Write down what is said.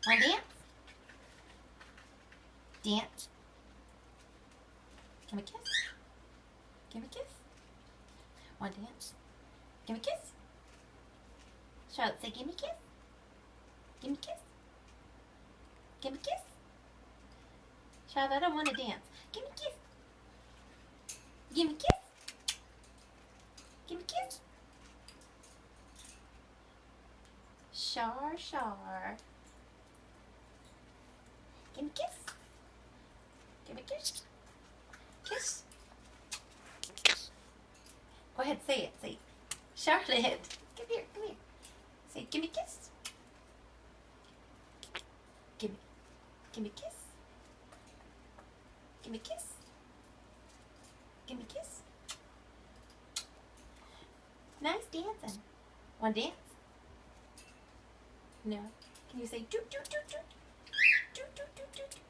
Want to dance? Dance. Give me a kiss. Give me a kiss. Want to dance? Give me a kiss. Charlotte, say give me a kiss. Give me a kiss. Give me a kiss. Charlotte, I don't want to dance. Give me a kiss. Give me a kiss. Give me a kiss. Char, char. Give me a kiss. Give me a kiss. Kiss. Go ahead, say it. Say it. Charlotte, come here, come here. Say, give me a kiss. Give me a kiss. Give me a kiss. Give me a kiss. Nice dancing. Want to dance? No. Can you say doot doot doot doot? Doot doot doot doot.